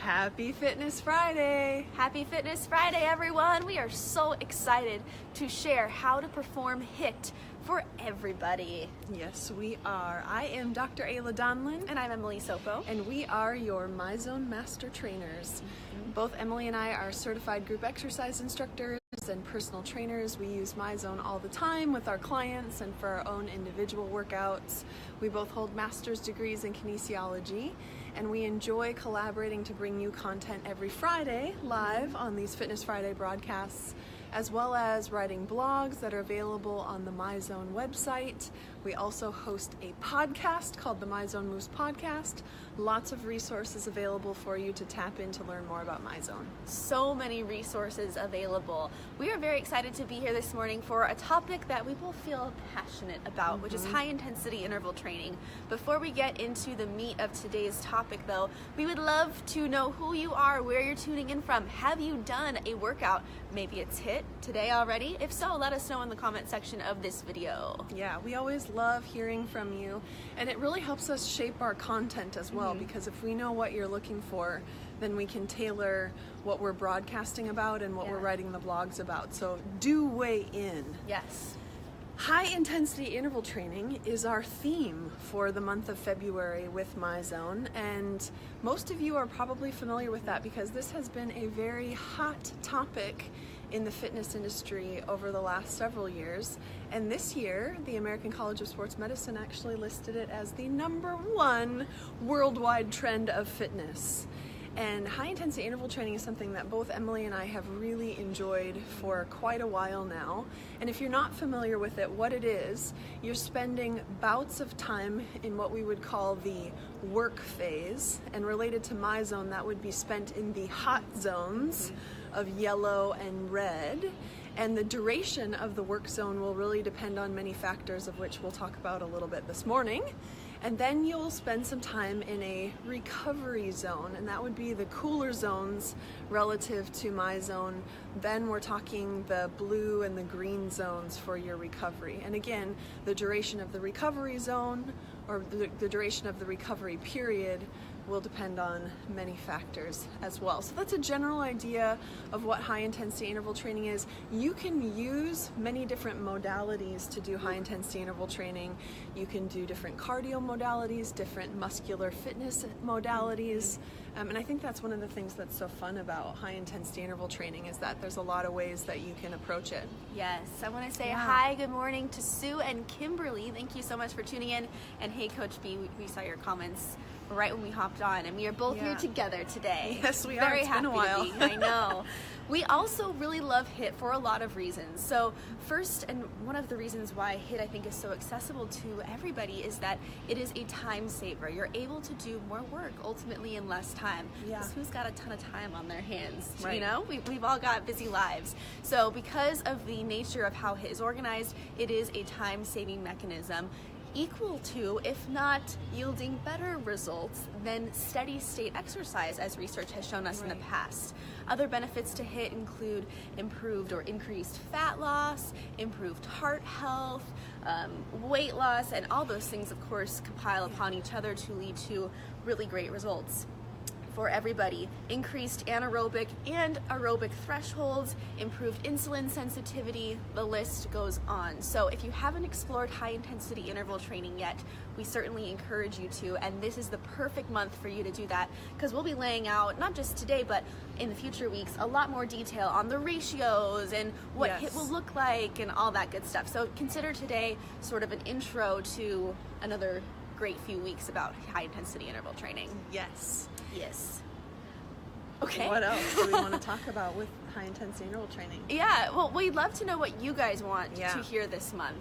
Happy Fitness Friday! Happy Fitness Friday, everyone! We are so excited to share how to perform HIIT for everybody. Yes, we are. I am Dr. Ayla Donlin. And I'm Emily Sopo. And we are your MyZone Master Trainers. Both Emily and I are certified group exercise instructors and personal trainers. We use MyZone all the time with our clients and for our own individual workouts. We both hold master's degrees in kinesiology, and we enjoy collaborating to bring you content every Friday live on these Fitness Friday broadcasts, as well as writing blogs that are available on the MyZone website. We also host a podcast called the MyZone Moves Podcast. Lots of resources available for you to tap in to learn more about MyZone. So many resources available. We are very excited to be here this morning for a topic that we both feel passionate about, which is high intensity interval training. Before we get into the meat of today's topic though, we would love to know who you are, where you're tuning in from. Have you done a workout? Maybe it's HIIT today already. If so, let us know in the comment section of this video. Yeah, we always love hearing from you, and it really helps us shape our content as well, because if we know what you're looking for, then we can tailor what we're broadcasting about and what we're writing the blogs about. So do weigh in. Yes. High intensity interval training is our theme for the month of February with MyZone, and most of you are probably familiar with that because this has been a very hot topic in the fitness industry over the last several years. And this year, the American College of Sports Medicine actually listed it as the #1 worldwide trend of fitness. And high intensity interval training is something that both Emily and I have really enjoyed for quite a while now. And if you're not familiar with it, what it is, you're spending bouts of time in what we would call the work phase. And related to MyZone, that would be spent in the hot zones of yellow and red. And the duration of the work zone will really depend on many factors, of which we'll talk about a little bit this morning. And then you'll spend some time in a recovery zone, and that would be the cooler zones relative to MyZone. Then we're talking the blue and the green zones for your recovery. And again, the duration of the recovery zone, or the duration of the recovery period, will depend on many factors as well. So that's a general idea of what high intensity interval training is. You can use many different modalities to do high intensity interval training. You can do different cardio modalities, different muscular fitness modalities. And I think that's one of the things that's so fun about high intensity interval training is that there's a lot of ways that you can approach it. Yes, I want to say hi, good morning to Sue and Kimberly. Thank you so much for tuning in. And hey, Coach B, we saw your comments right when we hopped on, and we are both here together today. Yes, we are. Very happy been a while. To be. I know. We also really love HIIT for a lot of reasons. So first, and one of the reasons why HIIT I think is so accessible to everybody is that it is a time saver. You're able to do more work ultimately in less time. Yeah. Because who's got a ton of time on their hands? Right. You know, we've all got busy lives. So because of the nature of how HIIT is organized, it is a time-saving mechanism, equal to, if not yielding better results than steady state exercise, as research has shown us in the past. Other benefits to HIIT include improved or increased fat loss, improved heart health, weight loss, and all those things of course compile upon each other to lead to really great results for everybody. Increased anaerobic and aerobic thresholds, improved insulin sensitivity, the list goes on. So if you haven't explored high intensity interval training yet, we certainly encourage you to, and this is the perfect month for you to do that, because we'll be laying out, not just today, but in the future weeks, a lot more detail on the ratios and what HIIT will look like and all that good stuff. So consider today sort of an intro to another great few weeks about high intensity interval training. Yes. Yes. Okay. What else do we want to talk about with high intensity interval training? Yeah, well, we'd love to know what you guys want Yeah. to hear this month.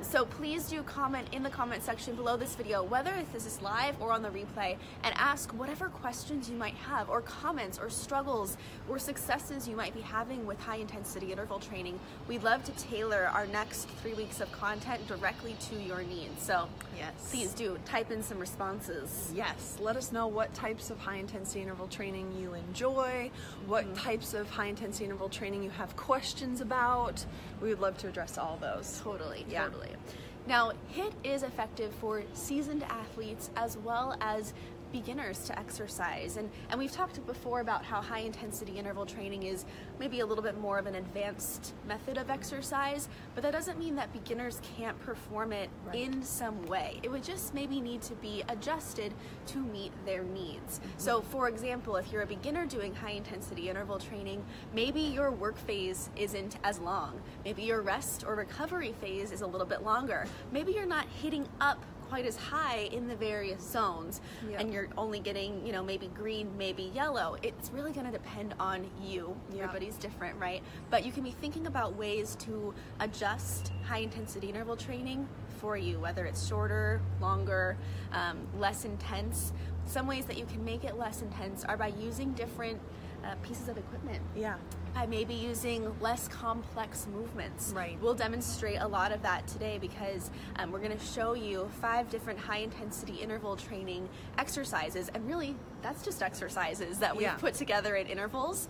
So please do comment in the comment section below this video, whether this is live or on the replay, and ask whatever questions you might have, or comments, or struggles, or successes you might be having with high intensity interval training. We'd love to tailor our next 3 weeks of content directly to your needs. So Yes. please do type in some responses. Yes, let us know what types of high intensity interval training you enjoy, what types of high intensity interval training you have questions about. We would love to address all those. Totally. Yeah. Now, HIIT is effective for seasoned athletes as well as beginners to exercise. And we've talked before about how high intensity interval training is maybe a little bit more of an advanced method of exercise, but that doesn't mean that beginners can't perform it in some way. It would just maybe need to be adjusted to meet their needs. So for example, if you're a beginner doing high intensity interval training, maybe your work phase isn't as long. Maybe your rest or recovery phase is a little bit longer. Maybe you're not hitting up quite as high in the various zones, and you're only getting, you know, maybe green, maybe yellow. It's really going to depend on you. Everybody's different, right? But you can be thinking about ways to adjust high intensity interval training for you, whether it's shorter, longer, less intense. Some ways that you can make it less intense are by using different pieces of equipment. By maybe using less complex movements. We'll demonstrate a lot of that today because we're going to show you 5 different high intensity interval training exercises, and really that's just exercises that we've put together in intervals,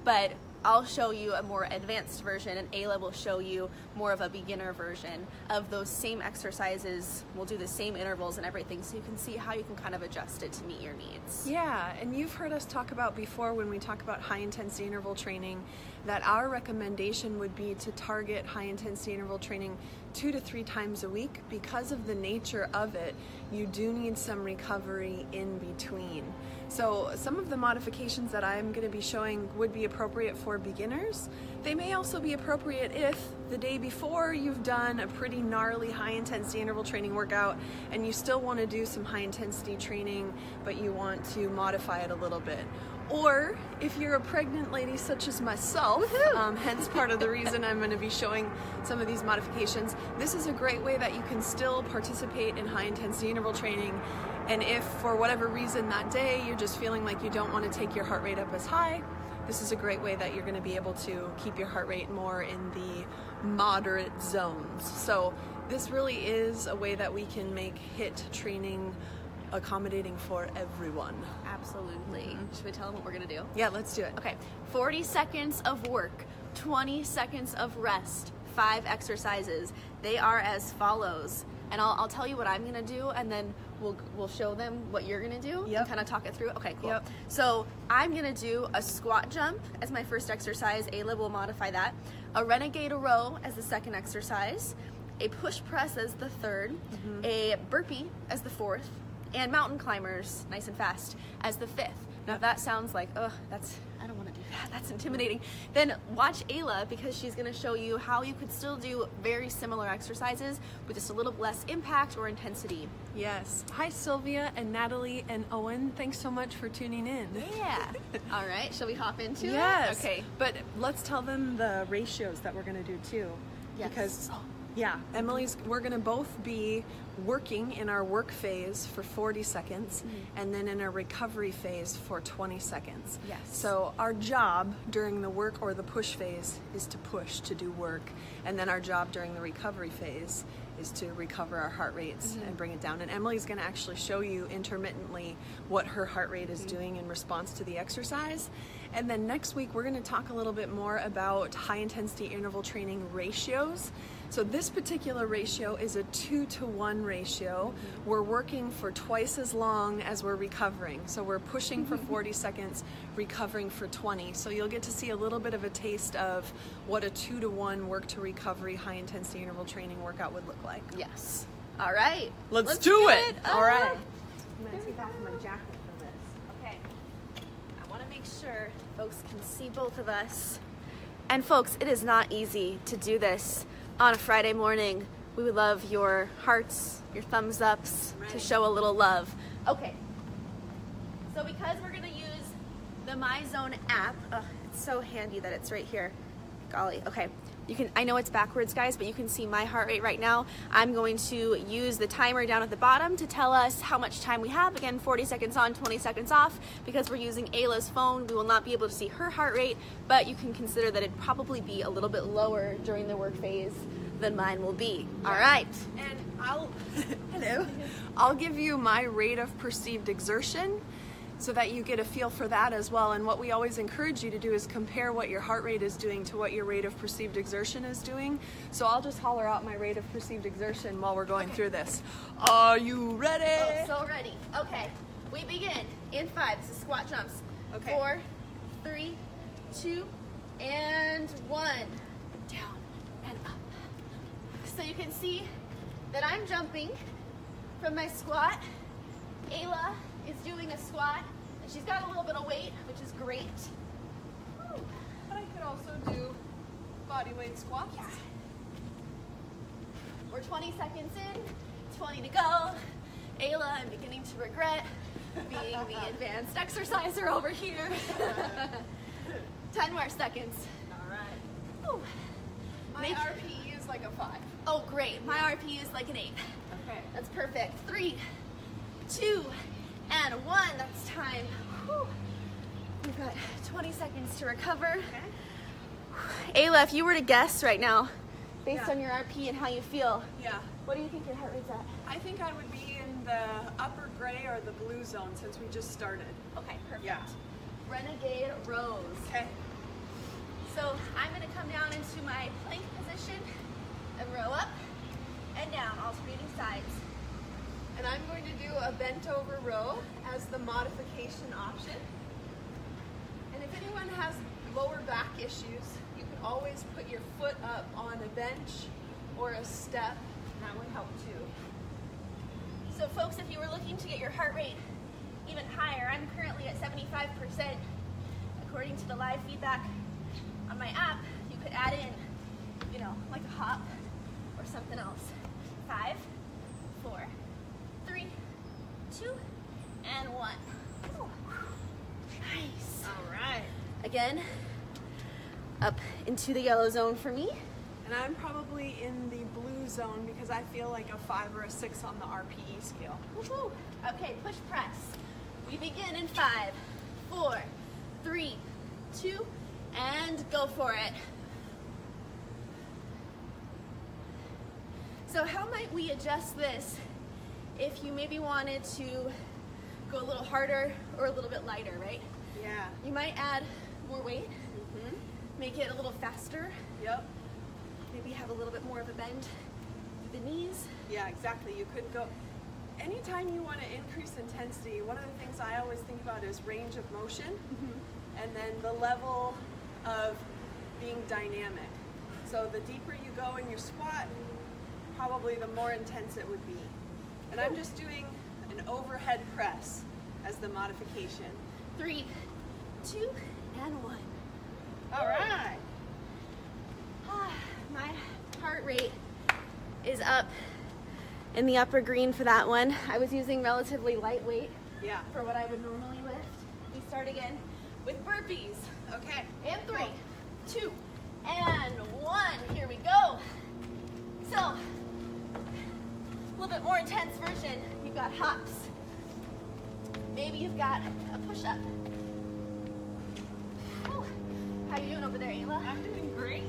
but I'll show you a more advanced version, and Ayla will show you more of a beginner version of those same exercises. We'll do the same intervals and everything, so you can see how you can kind of adjust it to meet your needs. Yeah, and you've heard us talk about before when we talk about high intensity interval training that our recommendation would be to target high intensity interval training 2 to 3 times a week. Because of the nature of it, you do need some recovery in between. So some of the modifications that I'm going to be showing would be appropriate for beginners. They may also be appropriate if the day before you've done a pretty gnarly high intensity interval training workout and you still want to do some high intensity training, but you want to modify it a little bit. Or if you're a pregnant lady such as myself, hence part of the reason I'm going to be showing some of these modifications, this is a great way that you can still participate in high intensity interval training. And if for whatever reason that day you're just feeling like you don't want to take your heart rate up as high, this is a great way that you're going to be able to keep your heart rate more in the moderate zones. So this really is a way that we can make HIIT training accommodating for everyone. Absolutely. Should we tell them what we're going to do? Yeah, let's do it. Okay, 40 seconds of work, 20 seconds of rest, 5 exercises. They are as follows. And I'll tell you what I'm going to do, and then we'll show them what you're going to do and kind of talk it through. Okay, cool. So I'm going to do a squat jump as my first exercise. Ayla will modify that. A renegade row as the second exercise. A push press as the third. A burpee as the fourth. And mountain climbers, nice and fast, as the 5th. Now if that sounds like, I don't want to do that, that's intimidating, then watch Ayla, because she's going to show you how you could still do very similar exercises with just a little less impact or intensity. Yes. Hi Sylvia and Natalie and Owen, thanks so much for tuning in. Yeah. All right, shall we hop into it? Yes. Okay. But let's tell them the ratios that we're going to do too. Yes. Because we're going to both be working in our work phase for 40 seconds and then in a recovery phase for 20 seconds. Yes. So our job during the work or the push phase is to push, to do work, and then our job during the recovery phase is to recover our heart rates and bring it down. And Emily's going to actually show you intermittently what her heart rate is doing in response to the exercise. And then next week we're going to talk a little bit more about high intensity interval training ratios. So this particular ratio is a 2-to-1 ratio. We're working for twice as long as we're recovering. So we're pushing for 40 seconds, recovering for 20. So you'll get to see a little bit of a taste of what a 2-to-1 work to recovery high intensity interval training workout would look like. Yes. All right. Let's do it. All right. I'm going to take off my jacket for this. Okay. I want to make sure folks can see both of us. And folks, it is not easy to do this on a Friday morning. We would love your hearts, your thumbs ups, to show a little love. Okay, so because we're gonna use the MyZone app, it's so handy that it's right here. Golly, okay. I know it's backwards, guys, but you can see my heart rate right now. I'm going to use the timer down at the bottom to tell us how much time we have. Again, 40 seconds on, 20 seconds off. Because we're using Ayla's phone, we will not be able to see her heart rate, but you can consider that it'd probably be a little bit lower during the work phase than mine will be. All right. And I'll give you my rate of perceived exertion, so that you get a feel for that as well. And what we always encourage you to do is compare what your heart rate is doing to what your rate of perceived exertion is doing. So I'll just holler out my rate of perceived exertion while we're going through this. Are you ready? Oh, so ready. Okay. We begin in 5. This is squat jumps. Okay. 4, 3, 2, and 1. Down and up. So you can see that I'm jumping from my squat. Ayla is doing a squat, and she's got a little bit of weight, which is great. But I could also do body weight squats. Yeah. We're 20 seconds in, 20 to go. Ayla, I'm beginning to regret being the advanced exerciser over here. 10 more seconds. All right. Ooh. My RPE is like a 5. Oh, great. My RPE is like an 8. Okay. That's perfect. 3, 2, and 1. That's time. Whew. We've got 20 seconds to recover. Okay. Ayla, if you were to guess right now, based Yeah. on your RP and how you feel, Yeah. what do you think your heart rate's at? I think I would be in the upper gray or the blue zone since we just started. Okay, perfect. Yeah. Renegade rows. Okay. So I'm going to come down into my plank position and row up and down, alternating sides. And I'm going to do a bent over row as the modification option. And if anyone has lower back issues, you can always put your foot up on a bench or a step, and that would help too. So folks, if you were looking to get your heart rate even higher, I'm currently at 75%. According to the live feedback on my app, you could add in, you know, like a hop or something else. 5, 4, 3, 2, and 1. Ooh. Nice. All right. Again, up into the yellow zone for me. And I'm probably in the blue zone because I feel like a 5 or a 6 on the RPE scale. Woohoo. Okay, push press. We begin in 5, 4, 3, 2, and go for it. So how might we adjust this if you maybe wanted to go a little harder or a little bit lighter, right? Yeah. You might add more weight, Mm-hmm. make it a little faster, Yep. maybe have a little bit more of a bend through the knees. Yeah, exactly. You could go. Anytime you want to increase intensity, one of the things I always think about is range of motion, and then the level of being dynamic. So the deeper you go in your squat, probably the more intense it would be. And I'm just doing an overhead press as the modification. 3, 2, and 1. All right. My heart rate is up in the upper green for that one. I was using relatively lightweight Yeah. for what I would normally lift. We start again with burpees. Okay. And 3, 2, and 1. Here we go. So, a little bit more intense version. You've got hops. Maybe you've got a push-up. Whew. How you doing over there, Ayla? I'm doing great.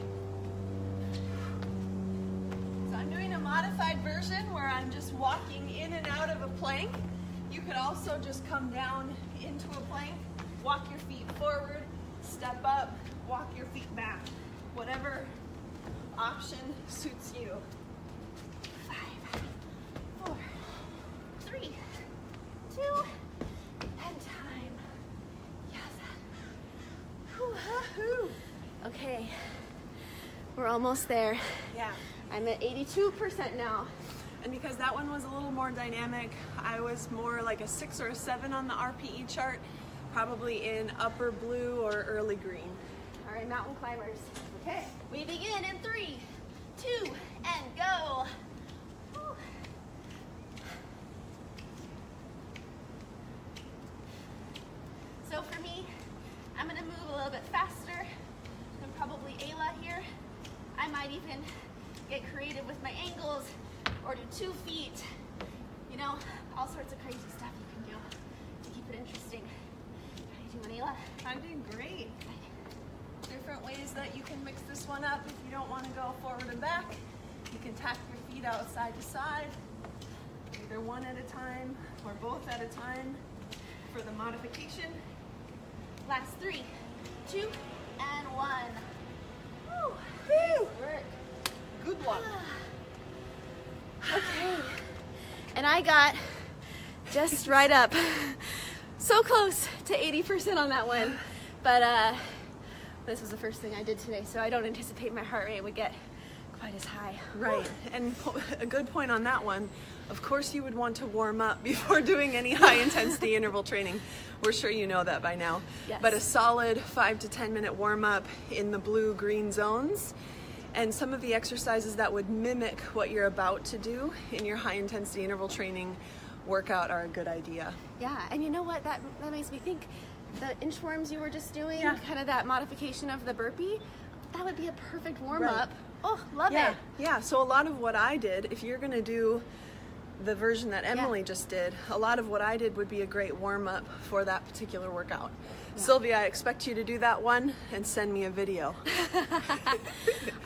So I'm doing a modified version where I'm just walking in and out of a plank. You could also just come down into a plank, walk your feet forward, step up, walk your feet back. Whatever option suits you. 5, 4, 3, 2, and time. Yes. Woohoo! Okay, we're almost there. Yeah. I'm at 82% now. And because that one was a little more dynamic, I was more like a 6 or a 7 on the RPE chart, probably in upper blue or early green. All right, mountain climbers. Okay. We begin in 3, 2, and go. Whew. So for me, I'm gonna move a little bit faster than probably Ayla here. I might even get creative with my angles or do 2 feet. You know, all sorts of crazy stuff you can do to keep it interesting. How you doing, Ayla? I'm doing great. Different ways that you can mix this one up if you don't want to go forward and back. You can tap your feet out side to side, either one at a time or both at a time for the modification. Last 3, 2, and 1. Woo. Woo! Work. Good one. Okay. And I got just right up. So close to 80% on that one. But this was the first thing I did today, so I don't anticipate my heart rate would get quite as high. Right, and a good point on that one. Of course you would want to warm up before doing any high intensity interval training. We're sure you know that by now. Yes. But a solid 5 to 10 minute warm up in the blue-green zones, and some of the exercises that would mimic what you're about to do in your high intensity interval training workout are a good idea. Yeah, and you know what, that makes me think, the inchworms you were just doing, Yeah. kind of that modification of the burpee, that would be a perfect warm Right. up. Oh, love Yeah, it. yeah. So a lot of what I did, if you're gonna do the version that Emily Yeah. just did, a lot of what I did would be a great warm up for that particular workout. Yeah. Sylvia, I expect you to do that one and send me a video.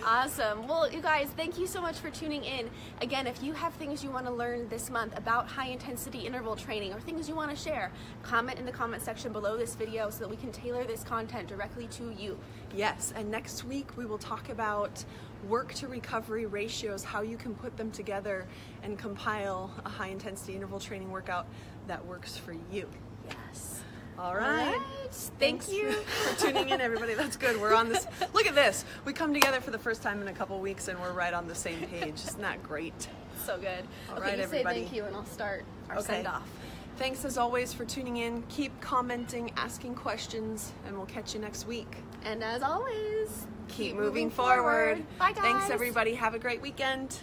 Awesome. Well, you guys, thank you so much for tuning in. Again, if you have things you want to learn this month about high intensity interval training or things you want to share, comment in the comment section below this video so that we can tailor this content directly to you. Yes, and next week we will talk about work to recovery ratios, how you can put them together and compile a high intensity interval training workout that works for you. Yes. All right. Thank you for tuning in, everybody. That's good. We're on this. Look at this. We come together for the first time in a couple weeks and we're right on the same page. Isn't that great? So good. All Okay, right, you everybody. say thank you and I'll start our Okay. send off. Thanks as always for tuning in. Keep commenting, asking questions, and we'll catch you next week. And as always, Keep moving forward. Bye, guys. Thanks, everybody. Have a great weekend.